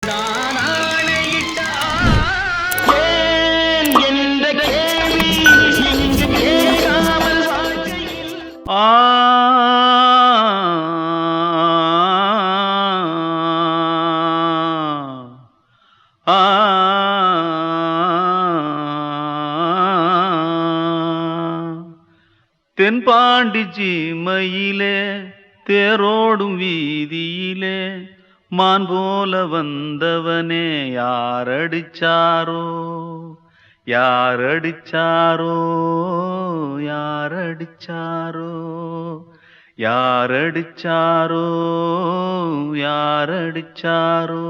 நான் ஆணையிட்டால் ஏன் என்ற கேள்வி இங்கு கேட்காமல் வாழ்க்கையில் தென்பாண்டி சீமையிலே தேரோடும் வீதியிலே மான் போல வந்தவனே யாரடிச்சாரோ யாரடிச்சாரோ யாரடிச்சாரோ யாரடிச்சாரோ யாரடிச்சாரோ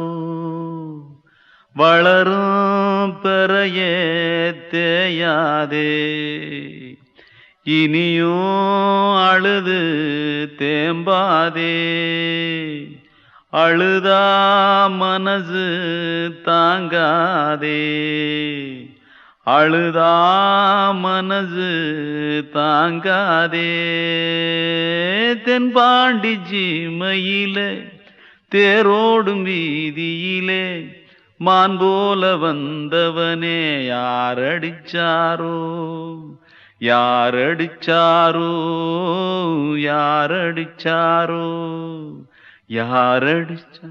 வளரும் பெறையே தேயாதே இனியும் அழுது தேம்பாதே அழுதா மனசு தாங்காதே அழுதா மனசு தாங்காதே தென்பாண்டி சீமையிலே தேரோடும் வீதியிலே மான் போல வந்தவனே யாரடிச்சாரோ யாரடிச்சாரோ யாரடிச்சாரோ யாரடிச்சா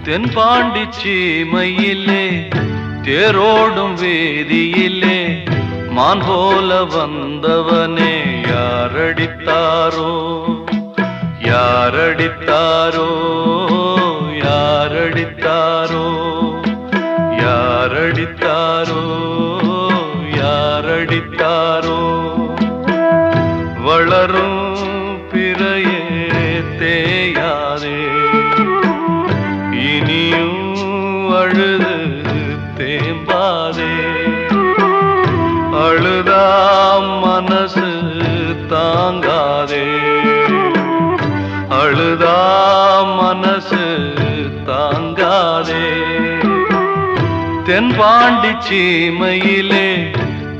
தென்பாண்டி சீமையிலே தேரோடும் வேதியிலே மான் போல வந்தவனே யாரடித்தாரோ யாரடித்தாரோ யாரடித்தாரோ யாரடித்தாரோ யாரடித்தாரோ வளரும் பிறையே தேயாதே இனியும் அழுது தேம்பாதே அழுதா மனசு தாங்காதே அழுதா மனசு தாங்காதே தென்பாண்டி சீமையிலே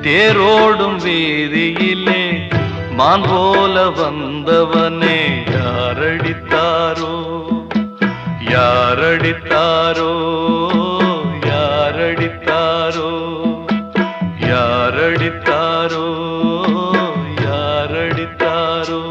தேரோடும் வீதியிலே மான் போல வந்தவனே யாரடித்தாரோ யாரடித்தாரோ யாரடித்தாரோ யாரடித்தாரோ யாரடித்தாரோ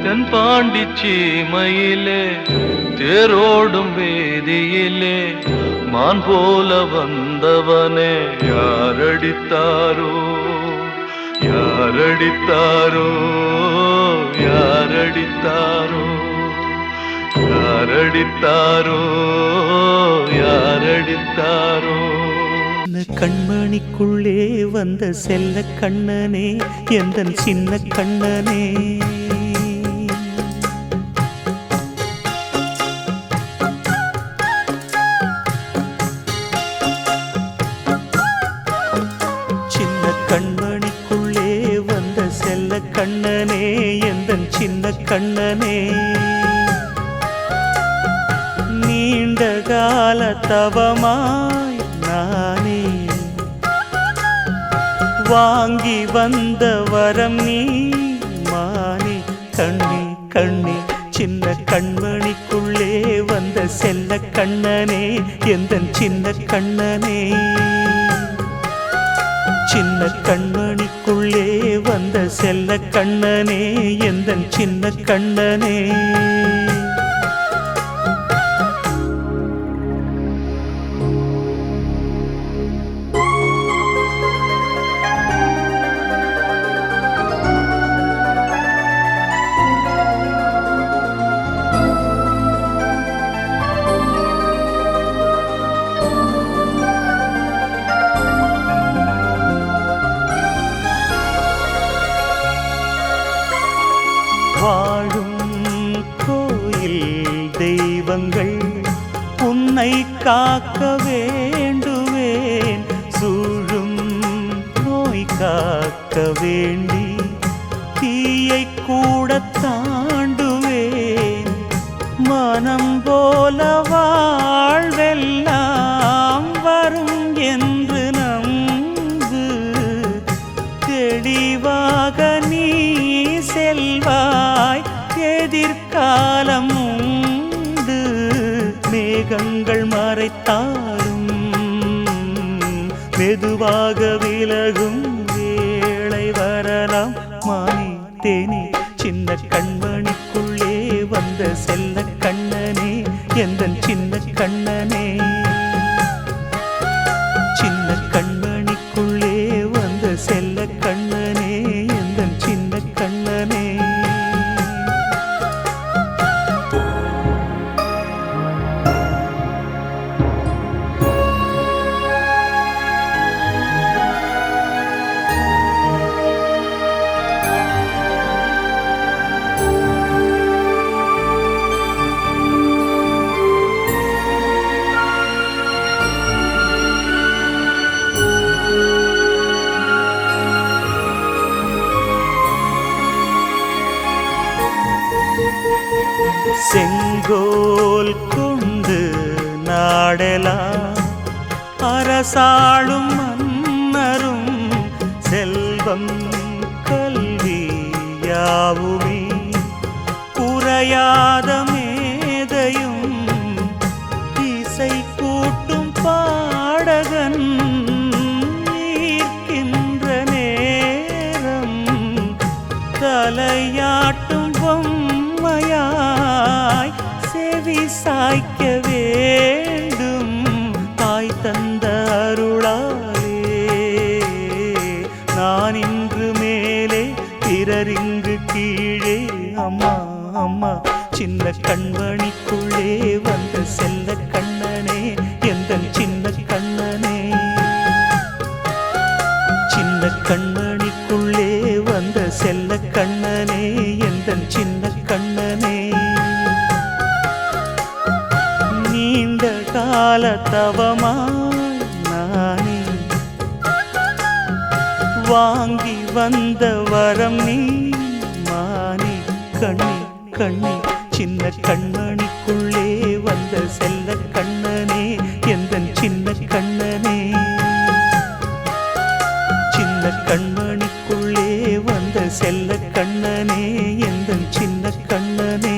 தென்பாண்டி சீமையிலே தேரோடும் வேதியிலே மான் போல வந்தவனே யாரடித்தாரோ யாரடித்தாரோ யாரடித்தாரோ யாரடித்தாரோ யாரடித்தாரோ கண்மணிக்குள்ளே வந்த செல்ல கண்ணனே எந்தன் சின்ன கண்ணனே கண்மணிக்குள்ளே வந்த செல்ல கண்ணனே எந்தன் சின்ன கண்ணனே நீண்ட கால தவமாய் நானே வாங்கி வந்த வரம் நீ மானே கண்ணே கண்ணே சின்ன கண்மணிக்குள்ளே வந்த செல்ல கண்ணனே எந்தன் சின்ன கண்ணனே சின்ன கண்மணிக்குள்ளே வந்த செல்ல கண்ணனே எந்தன் சின்ன கண்ணனே தெய்வங்கள் உன்னை காக்க வேண்டுவேன், சூழும் நோய் காக்க வேண்டி தீயை கூட தாண்டுவேன். மனம் போல வாழ்வெல்லாம் வரும் என்று நம்பு, தெளிவாக நீ செல்வாய், எதிர்காலம் உண்டு. மேகங்கள் மறைத்தாலும் மெதுவாக விலகும் வேளை வரலாம். மானி தேனி சின்ன கண்மணிக்குள்ளே வந்த செல்ல கண்ணனே, எந்தன் சின்ன கண்ணனே. சின்ன கண்மணிக்குள்ளே வந்த செல்ல கண்ணனே, எந்தன் சின்ன கண்ணனே. செங்கோல் கொண்டு நாடெலாம் அரசாளும் மன்னரும், செல்வம் கல்வி யாவுமே குறையாத மேதையும், இசை கூட்டும் பாடகன் ஈர்க்கின்ற நேரம், தலையாட்டும் பொம்மையாய் செவி சாய்க்க வேண்டும். தாய் தந்த அருளாலே நான் இன்று மேலே, பிறரிங்கு கீழே. அம்மா அம்மா சின்ன கண்மணிக்குள்ளே வந்த செல்ல கண்ணனே, எந்தன் சின்ன கண்ணனே. சின்ன கண்மணிக்குள்ளே வந்த செல்ல கண்ணனே, எந்தன் சின்ன கண்ணனே. நீண்ட கால தவமாய் நானே வாங்கி வந்த வரம் நீ, மானி கண்ணி கண்ணி சின்ன கண்மணிக்குள்ளே வந்த செல்ல கண்ணனே, எந்தன் சின்ன கண்ணனே. சின்ன கண்மணிக்குள்ளே வந்த செல்ல கண்ணனே, எந்தன் சின்ன கண்ணனே.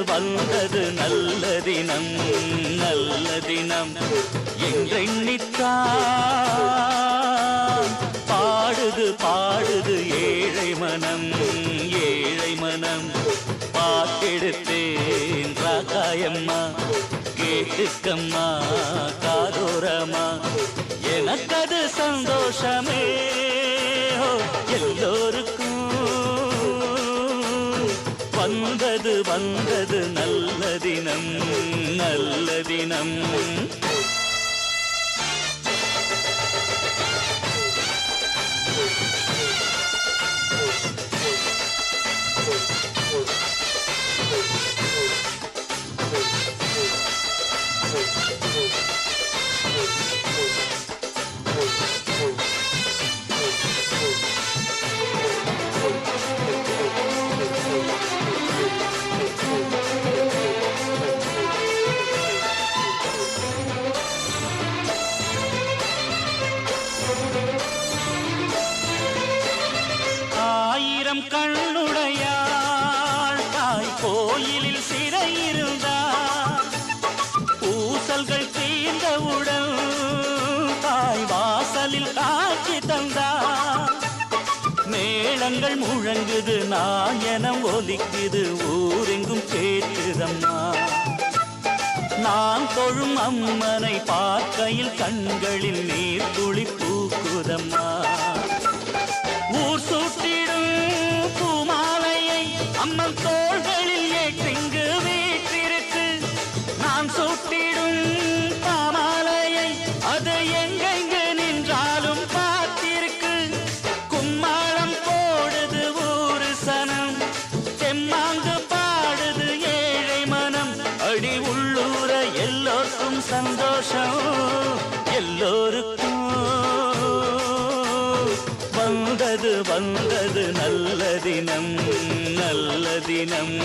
வந்தது நல்ல தினம் நல்ல தினம் என்றெண்ணித்தான் பாடுது ஏழை மனம் பாட்டெடுத்தேன் ராகாயம்மா கேட்டுக்கம்மா காதோரமா எனக்கது சந்தோஷமே எல்லோருக்கும் வந்தது நல்ல தினம் நல்ல தினம் ஆயிரம் கண்ணுடையாள் தாய் கோயிலில் சிறையிருந்தார் பூசல்கள் தீர்ந்தவுடன் தாய் வாசலில் காட்சி தந்தார் மேளங்கள் முழங்குது நாயனம் ஒலிக்குது ஊரெங்கும் கேட்குதம்மா நான் தொழும் அம்மனை பார்க்கையில் கண்களில் நீர் துளி பூக்குதம்மா ஊர் சூட்டிடும் பூமாலையை அம்மன் தோள்களில் ஏற்றிங்கு வீற்றிருக்கு நான் சூட்டிடும் பாமாலையை அது எங்கெங்கு நின்றாலும் பார்த்திருக்கு கும்மாளம் போடுது ஊரு சனம் தெம்மாங்கு பாடுது ஏழை மனம் அடி உள்ளூர எல்லோருக்கும் சந்தோஷம் எல்லோருக்கும் வந்தது நல்ல தினம் நல்ல தினம்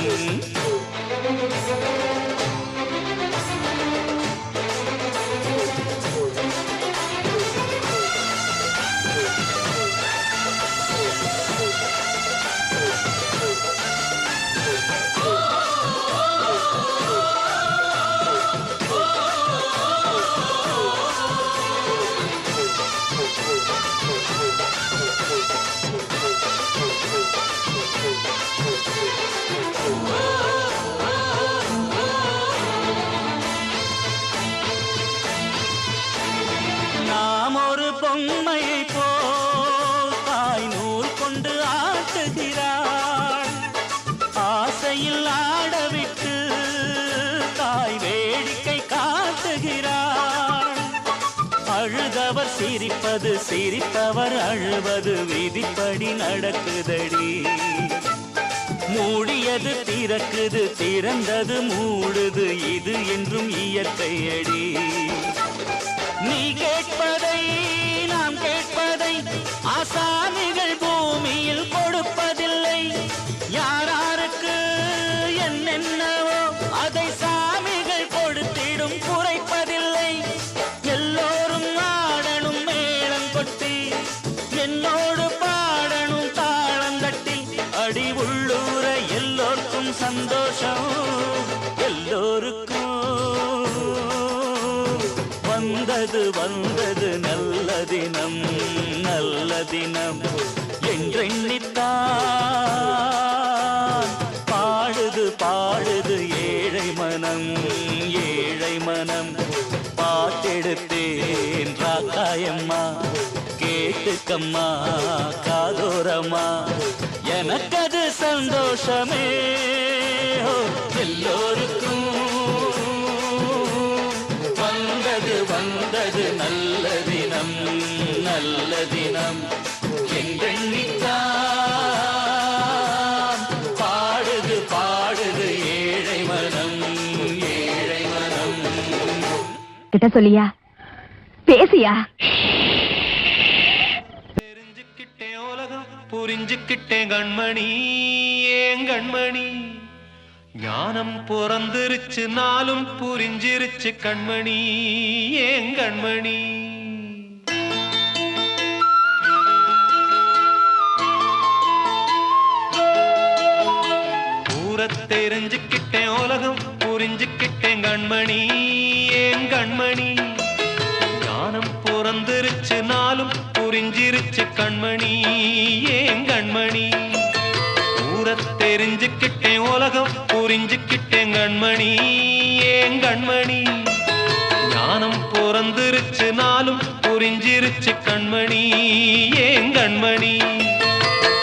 நாம் ஒரு பொம்மையை போல் தாய் நூல் கொண்டு ஆட்டுகிறாள் ஆசையில் ஆடவிட்டு தாய் வேடிக்கை காட்டுகிறாள் அழுதவர் சிரிப்பது சிரித்தவர் அழுவது விதிப்படி நடக்குதடி மூடியது திறக்குது திறந்தது மூடுது இது என்றும் இயற்கையடி நீ கேட்பதை நாம் கேட்பதை ஆசாமிகள் பூமியில் கொடுப்பதில்லை யாராருக்கு என்னென்னவோ அதை சாமிகள் கொடுத்திடும் குறைப்பதில்லை எல்லோரும் ஆடணும் மேளம் கொட்டி என்னோடு பாடணும் தாளந்தட்டி அடி உள்ளூர எல்லோருக்கும் சந்தோஷம் எல்லோருக்கும் வந்தது நல்ல தினம் நல்ல தினம் என்றெண்ணித்தான் பாடுது ஏழை மனம் பாட்டெடுத்தேன் ராக்காயம்மா கேட்டுக்கம்மா காதோரமா எனக்கது சந்தோஷமே எல்லோருக்கும் வந்தது நல்ல தினம் நல்ல தினம் எங்கெண்ணித்தான் பாடுது ஏழை மனம் கிட்ட சொல்லியா பேசியா தெரிஞ்சுக்கிட்டேன் உலகம் புரிஞ்சுக்கிட்டேன் கண்மணி ஏன் கண்மணி ஞானம் பிறந்திருச்சு நாளும் புரிஞ்சிருச்சு கண்மணி ஏன் கண்மணி ஊரத் தெரிஞ்சுக்கிட்டேன் உலகம் புரிஞ்சுக்கிட்டேன் கண்மணி ஏன் கண்மணி ஞானம் பிறந்திருச்சு நாளும் புரிஞ்சிருச்சு கண்மணி ஏன் கண்மணி ஊரத் தெரிஞ்சுக்கிட்டேன் உலகம் புரிஞ்சுக்கிட்டேன் கண்மணி ஏன் கண்மணி ஞானம் பிறந்திருச்சு நாளும் புரிஞ்சிருச்சு கண்மணி ஏன் கண்மணி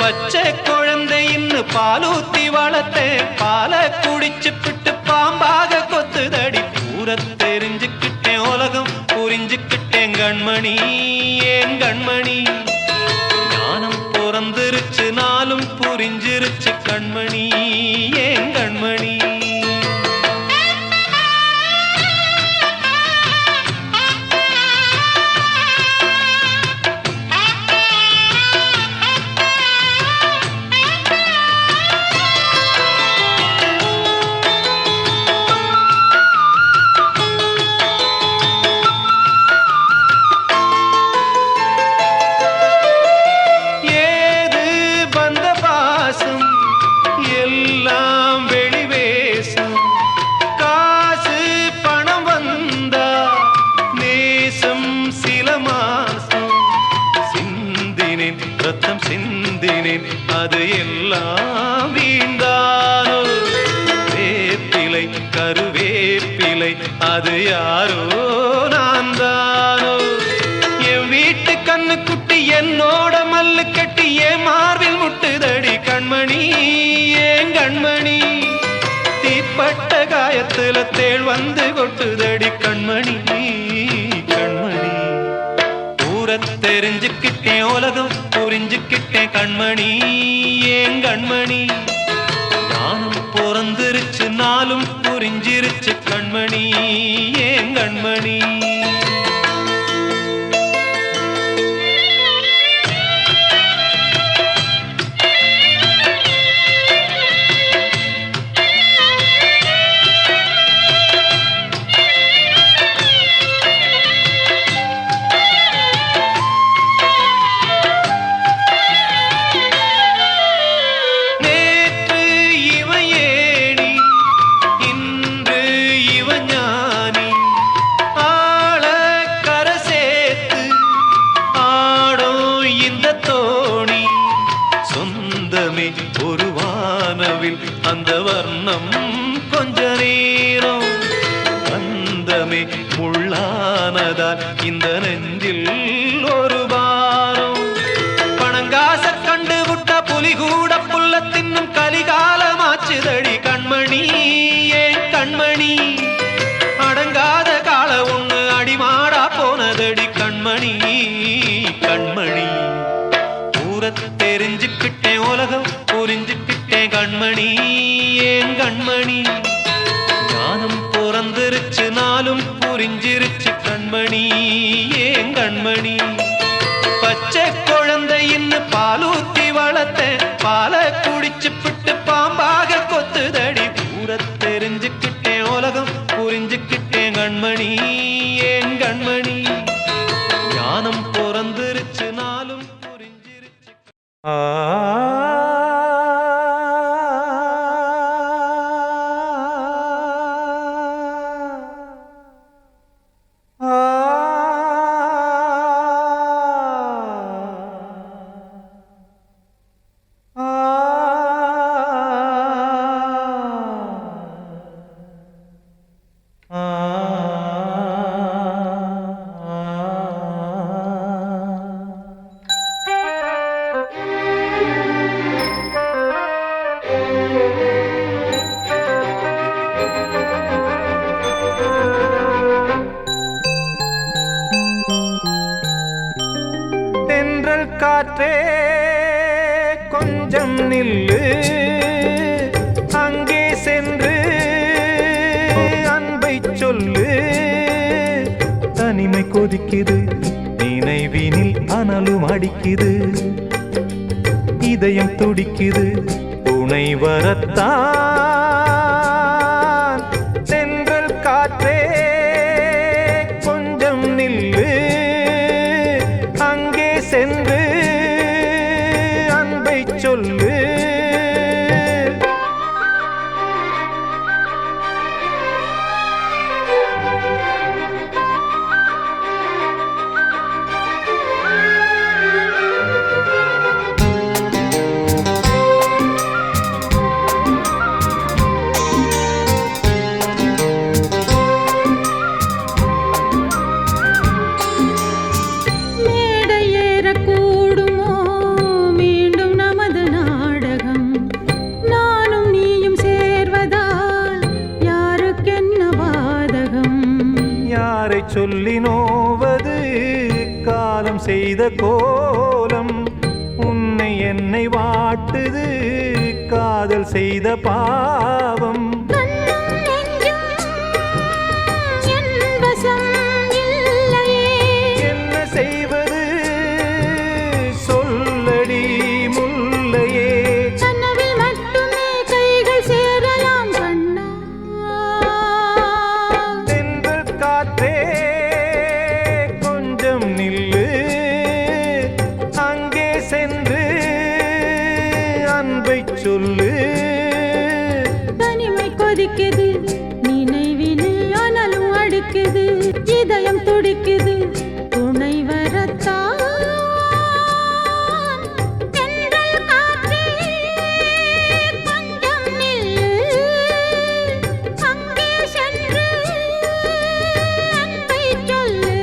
பச்சை குழந்தை இன்னு பாலூத்தி வளர்த்தேன் பாலை குடிச்சு பிட்டு பாம்பாக கொத்துதடி ஊரத் தெரிஞ்சுக்கிட்டேன் உலகம் புரிஞ்சுக்கிட்டேன் கண்மணி ஏன் கண்மணி ஞானம் பிறந்திருச்சு நாளும் புரிஞ்சிருச்சு கண்மணி ஏன் கண்மணி ரத்தம் சிந்தினேன் அது எல்லாம் வீண்டானோ வேப்பிலை கருவேப்பிலை அது யாரோ நான் தானோ என் வீட்டு கண்ணு குட்டி என்னோட மல்லு கட்டி என் மார்பில் முட்டுதடி கண்மணி ஏன் கண்மணி தீப்பட்ட காயத்துல தேள் வந்து கொட்டுதடி கண்மணி கண்மணி ஊரத் தெரிஞ்சுக்கிட்டேன் உலகம் புரிஞ்சுக்கிட்டேன் கண்மணி ஏன் கண்மணி ஞானம் பிறந்திருச்சு நாளும் புரிஞ்சிருச்சு கண்மணி ஏன் கண்மணி ஒரு வானவில் அந்த வர்ணம் கொஞ்ச நேரம் வந்தமே முள்ளானதால் இந்த நெஞ்சில் ஒரு பாரம் பணங்காச கண்டு விட்ட புலி கூட புல்ல தின்னும் கலிகாலமாச்சுதடி கண்மணி ஏன் கண்மணி அடங்காத கால ஒண்ணு அடிமாடா போனதடி கண்மணி கண்மணி ஊரத் தெரிஞ்சுக்கிட்டேன் உலகம் புரிஞ்சுக்கிட்டேன் கண்மணி ஏன் கண்மணி ஞானம் பிறந்திருச்சு நாளும் புரிஞ்சிருச்சு கண்மணி ஏன் கண்மணி பச்சை குழந்தை இன்னு பாலூத்தி வளர்த்தேன் பாலை குடிச்சு பிட்டு பாம்பாக கொத்துதடி ஊரத் தெரிஞ்சுக்கிட்டேன் உலகம் புரிஞ்சுக்கிட்டேன் கண்மணி ஏன் கண்மணி ஞானம் பிறந்திருச்சு நாளும் புரிஞ்சிருச்சு காற்றே கொஞ்சம் நில்லு அங்கே சென்று அன்பை சொல்லு தனிமை கொதிக்குது நினைவினில் அனலும் அடிக்குது இதயம் துடிக்குது துணை வரத்தான் தென்றல் காற்றே கொஞ்சம் நில்லு அங்கே சென்று அன்பை சொல்லு காதலை சொல்லி நோவது காலம் செய்த கோலம். உன்னை என்னை வாட்டுது காதல் செய்த பாவம். என்ன செய்வது சொல்லடி முல்லையே. கனவில் மட்டுமே கைகள் சேரலாம் கண்ணா. தென்றல் காற்றே கொஞ்சம் நில்லு, அங்கே சென்று அன்பை சொல்லு. தனிமை கொதிக்குது நினைவினில் அனலும் அடிக்குது. இதயம் துடிக்குது துணை வரத்தான். தென்றல் காற்றே கொஞ்சம் நில்லு, அங்கே சென்று அன்பை சொல்லு.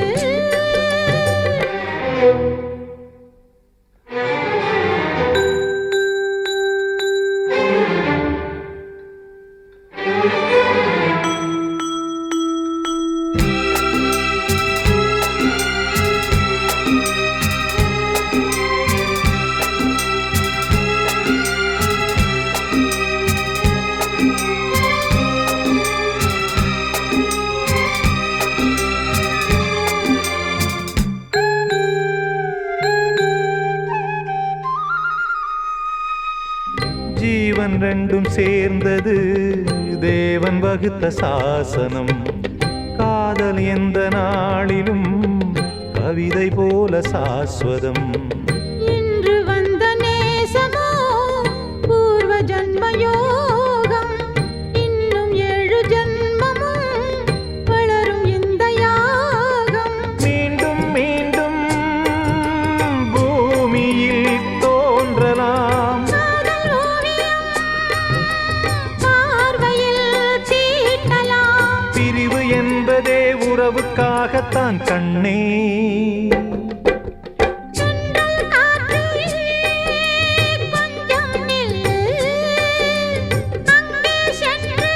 ஜீவன் ரெண்டும் சேர்ந்தது தேவன் வகுத்த சாசனம். காதல் எந்த நாளிலும் கவிதை போல சாஸ்வதம். இன்று வந்த நேசமோ பூர்வ ஜன்ம யோகம். இன்னும் 7 ஜன்மமும் வளரும் இந்த யாகம். மீண்டும் மீண்டும் பூமியில் தோன்றலாம். காதல் ஓவியம் பார்வையில் தீட்டலாம். பிரிவு என்பதே உறவுக்காகத்தான் கண்ணே. தென்றல் காற்றே கொஞ்சம் நில்லு, அங்கே சென்று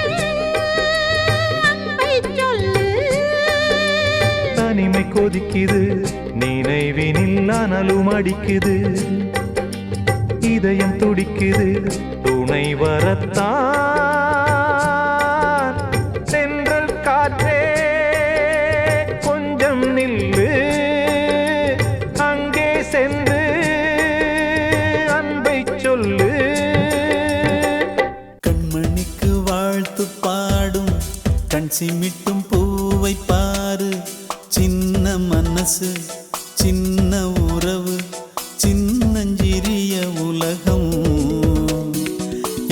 அன்பை சொல்லு. தனிமை கொதிக்குது நினைவினில் அனலும் அடிக்குது. இதயம் துடிக்குது துணை வரத்தான். தென்றல் காற்றே கொஞ்சம் நில்லு, அங்கே சென்று அன்பை சொல்லு. கண்மணிக்கு வாழ்த்து பாடும் கண் சிமிட்டும் பூவை பாரு. சின்ன மனசு சின்ன உறவு சின்னஞ்சிறிய உலகம்.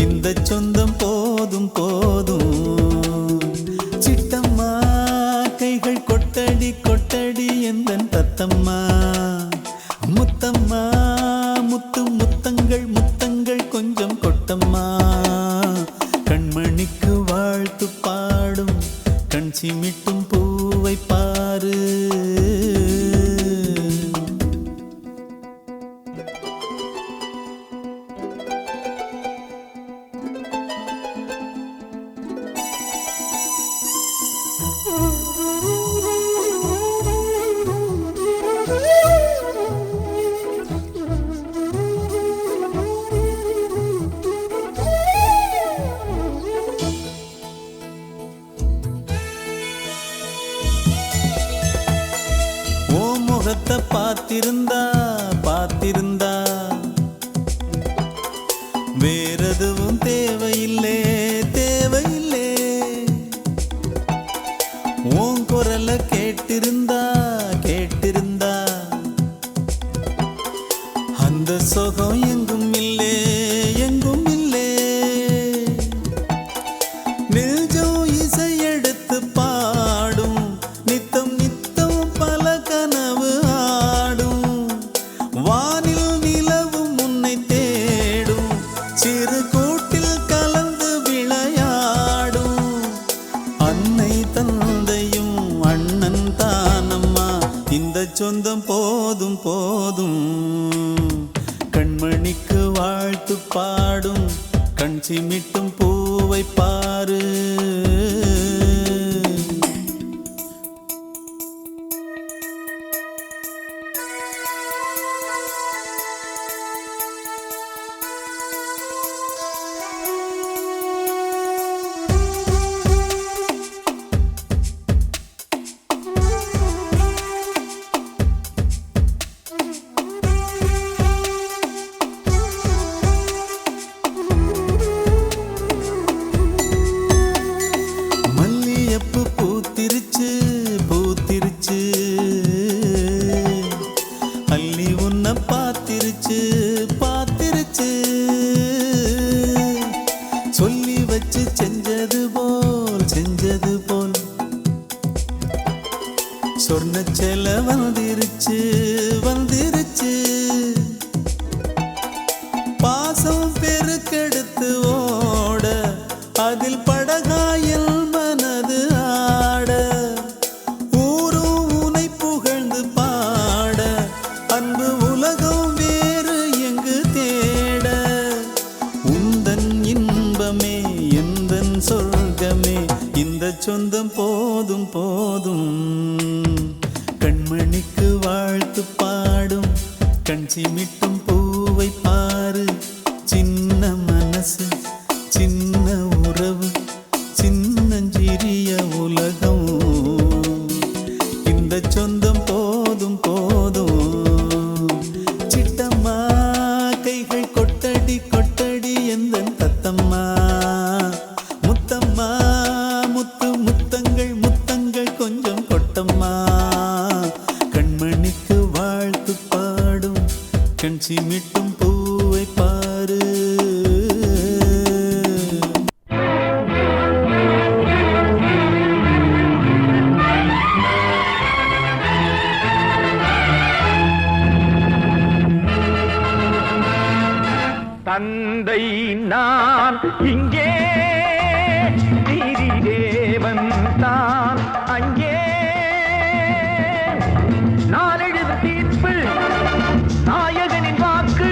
இந்த சொந்தம் போதும் போதும். சிட்டம்மா கைகள் கொட்டடி கொட்டடி எந்தன் தத்தம்மா. முத்தம்மா முத்து முத்தங்கள் முத்தங்கள் கொஞ்சம் கொட்டம்மா. கண்மணிக்கு வாழ்த்து பாடும் கண் சிமிட்டும் பூவை பாரு. ஓ முகத்தை பார்த்திருந்தா பார்த்திருந்தா வேறெதுவும் தேவையில்லை தேவையில்லை. உன் குரலை கேட்டிருந்தா கேட்டிருந்தா அந்த சுகம் எங்கும் இல்லே எங்கும் இல்லே. நெஞ்சம் இசை எடுத்து பாடும் நித்தம் நித்தம் பல கனவு ஆடும். வானில் நிலவும் உன்னை தேடும் சிறு கூட்டில் கலந்து விளையாடும். அன்னை தந்தையும் அண்ணன் தானம்மா. இந்த சொந்தம் போதும் போதும். கண்மணிக்கு வாழ்த்து பாடும் கண் சிமிட்டும் பூவை பாரு. செஞ்சது போல் சொர்ண செல வந்திருச்சு வந்திருச்சு பாசம் பெருக்கெடுத்து ஓட அதில் படகாயில் மனது ஆட ஊரும் உனை புகழ்ந்து பாட அன்பு உலகம் வேறு எங்கு தேட உந்தன் இன்பமே எந்தன் சொர்க்கமே இந்த சொந்தம் போதும் போதும் கண்மணிக்கு வாழ்த்து பாடும் கண் சிமிட்டும் பூவை பாரு சின்ன மனசு சின்ன உறவு சின்னஞ்சிறிய உலகம் இந்த சொந்தம் போதும் போதும் சிட்டம்மா கைகள் கொட்டடி கொட்டடி எந்தன் தத்தம்மா முத்தம்மா முத்து முத்தங்கள் முத்தங்கள் கொஞ்சம் கொட்டம்மா கண்மணிக்கு வாழ்த்து பாடும் கண் சிமிட்டும் பூவை பாரு தந்தை நான் இங்கே நீதி தேவன் தான் அங்கே நான் எழுதும் தீர்ப்பு நாயகனின் வாக்கு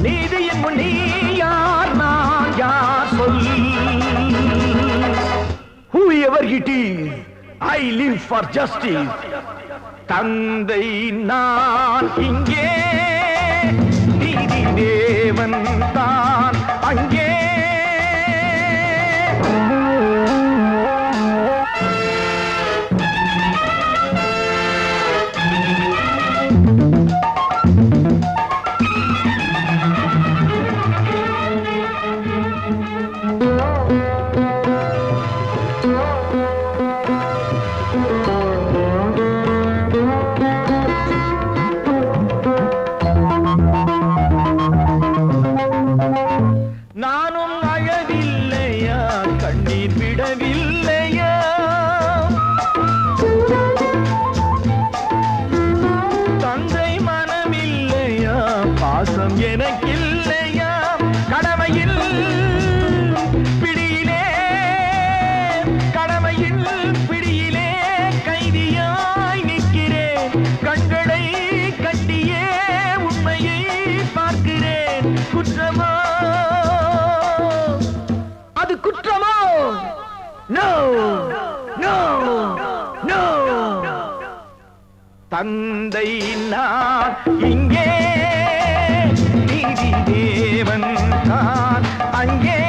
நீதியின் முன் நீ யார் நான் யார் சொல் whoever it is I live for justice தந்தை நான் இங்கே நீதி தேவன் தான் அங்கே நானும் அழவில்லையா கண்ணீர் விடவில்லையா தந்தை மனமில்லையா பாசம் எனக்கில்லையா கடமையில் பிடியிலே கடமையில் பிடியிலே கைதியாய் நிற்கிறேன் கண்களை கட்டியே உண்மையை பார்க்கிறேன் குற்றமா அது குற்றமோ நோ நோ நோ தந்தை நான் இங்கே நீதி தேவன் தான் அங்கே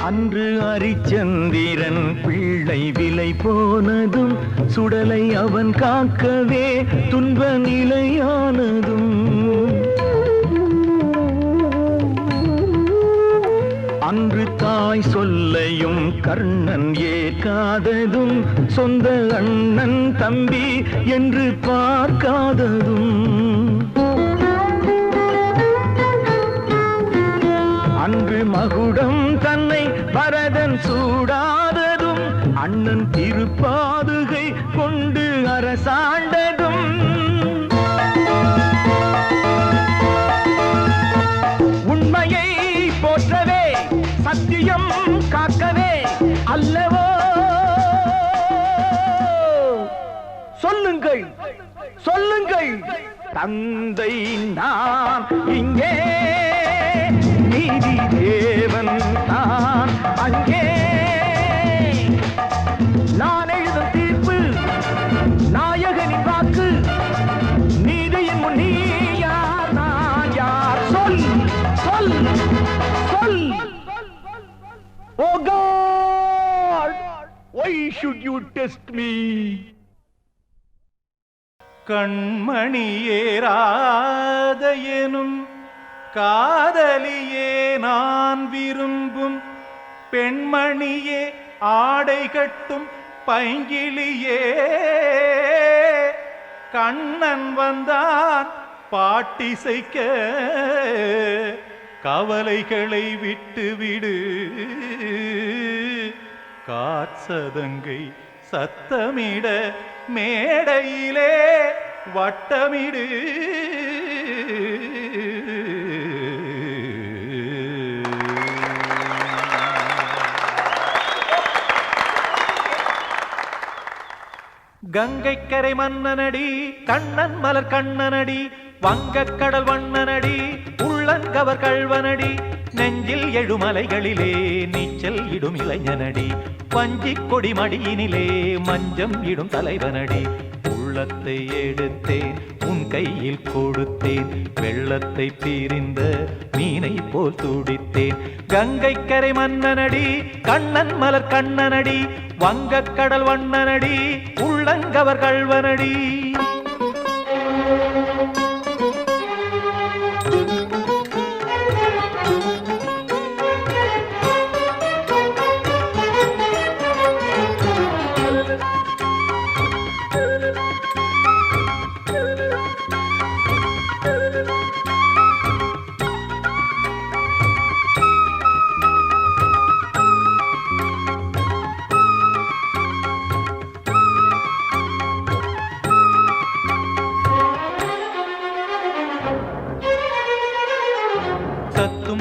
அன்று அரிச்சந்திரன் பிள்ளை விலை போனதும் சுடலை அவன் காக்கவே துன்ப நிலையானதும் அன்று தாய் சொல்லையும் கர்ணன் ஏற்காததும் சொந்த அண்ணன் தம்பி என்று பார்க்காததும் அன்று மகுடம் தன்னை பரதன் சூடாததும் அண்ணன் திருப்பாதுகை கொண்டு அரசாண்டதும் உண்மையை போற்றவே சத்தியம் காக்கவே அல்லவோ சொல்லுங்கள் சொல்லுங்கள் தந்தை நான் இங்கே நீதி தேவன் தான் அங்கே நான் எழுதும் தீர்ப்பு நாயகனின் வாக்கு நீதியின் முன் நீ யார் நான் யார் சொல் சொல் சொல் ஓ God Why should you test me? கண்மணியேராத எனும் காதலியே நான் விரும்பும் பெண்மணியே ஆடை கட்டும் பைங்கிளியே கண்ணன் வந்தான் பாட்டிசைக்க கவலைகளை விட்டுவிடு காற்சதங்கை சத்தமிட மேடையிலே வட்டமிடு கங்கைக்கரை மன்னனடி கண்ணன் மலர் கண்ணனடி வங்கக்கடல் வண்ணனடி உள்ளங்கவர் கள்வனடி நெஞ்சில் எழுமலைகளிலே நீச்சல் இடும் இளைஞனடி பஞ்சிக் கொடி மடியினிலே மஞ்சம் இடும் தலைவனடி உள்ளத்தை எடுத்தேன் உன் கையில் கொடுத்தேன் வெள்ளத்தை பிரிந்த மீனை போல் துடித்தேன் கங்கைக்கரை மன்னனடி கண்ணன் மலர் கண்ணனடி வங்கக்கடல் வண்ணனடி உள்ளங்கவர் கள்வனடி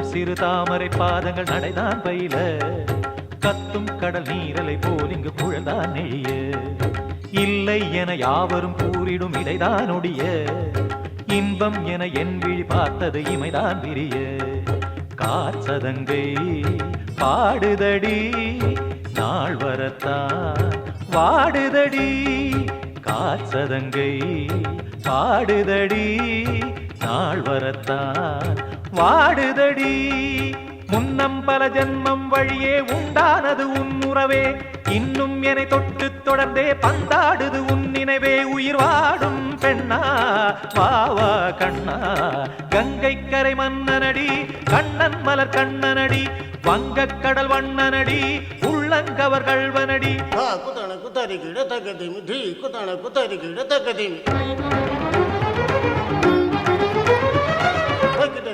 சிறு தாமரை பாதங்கள் நடைதான் பயில கத்தும் கடல் நீரலை போல் இங்கு குழல்தான் நெழிய இல்லை என யாவரும் கூறிடும் இடைதான் ஒடிய இன்பம் என என் விழி பார்த்தது இமைதான் விரிய காற்சதங்கை பாடுதடி நாள் வரத்தான் வாடுதடி காற்சதங்கை பாடுதடி நாள் வரத்தான் வாடுதடி முன்னம் பல ஜன்மம் வழியே உண்டானது உன் உறவே இன்னும் என்னை தொட்டு தொடர்ந்தே பந்தாடுது உன் நினைவே உயிர் வாடும் பெண்ணா வாவா கண்ணா கங்கைக்கரை மன்னனடி கண்ணன் மலர் கண்ணனடி வங்கக்கடல் வண்ணனடி உள்ளங்கவர் கள்வனடி குதன குதரி கிட தகதிமி தி குதன குதரி கிட தகதிமி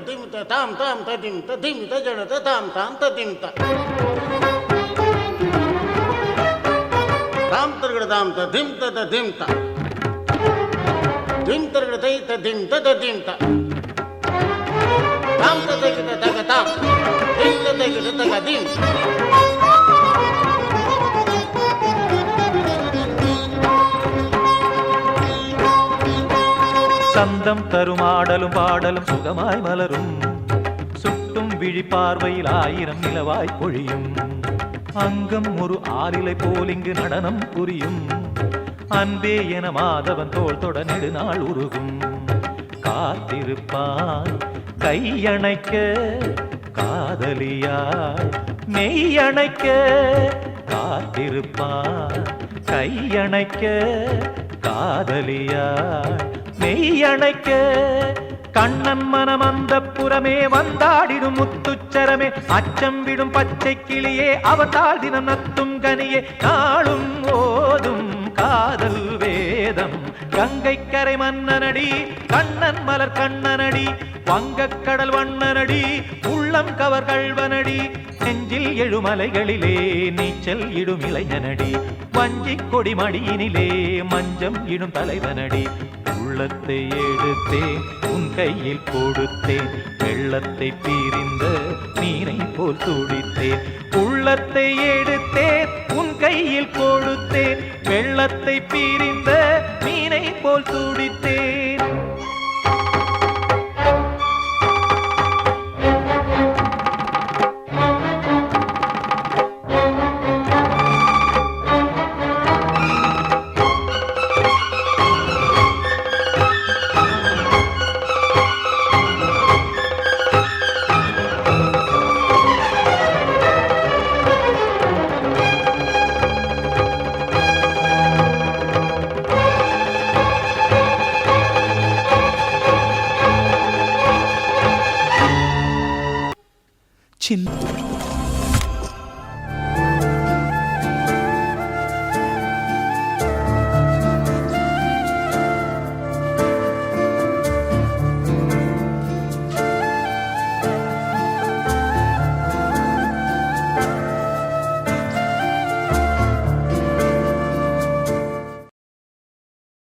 திமித தாம் தாம் ததிமித திமித ஜனத தாம் தாம் ததிமித தாம் தர்கட தாம் ததிமித ததிமித திம் தர்கட தை ததிமித ததிமித தாம் ததகிட தக தாம் திம் ததகிட தக திம் சந்தம் தரும் ஆடலும் பாடலும் சுகமாய் மலரும் சுட்டும் விழி பார்வையில் ஆயிரம் நிலவாய் பொழியும் அங்கம் ஒரு ஆலிலை போல் இங்கு நடனம் புரியும் அன்பே என மாதவன் தோள் தொட நெடுநாள் உருகும் காத்திருப்பான் கையணைக்க காதலியாய் மெய்யணைக்க காத்திருப்பான் கையணைக்க காதலியாய் மெய்யணைக்க கண்ணன் மனம் அந்த புறமே வந்தாடிடும் முத்துச்சரமே அச்சம் விடும் பச்சை கிளியே அவதால் தினம் நத்தும் கனியே நாளும் ஓதும் காதல் வேதம் கங்கைக்கரை மன்னனடி கண்ணன் மலர் கண்ணனடி வங்கக்கடல் வண்ணனடி உள்ளம் கவர் கள்வனடி நெஞ்சில் எழுமலைகளிலே நீச்சல் இடும் இளைஞனடி வஞ்சிக் கொடி மடியினிலே மஞ்சம் இடும் தலைவனடி உள்ளத்தை எடுத்தேன் உன் கையில் கொடுத்தேன் வெள்ளத்தை பிரிந்த மீனை போல் துடித்தேன் உள்ளத்தை எடுத்தேன் உன் கையில் கொடுத்தேன் வெள்ளத்தை பிரிந்த மீனை போல் துடித்தேன்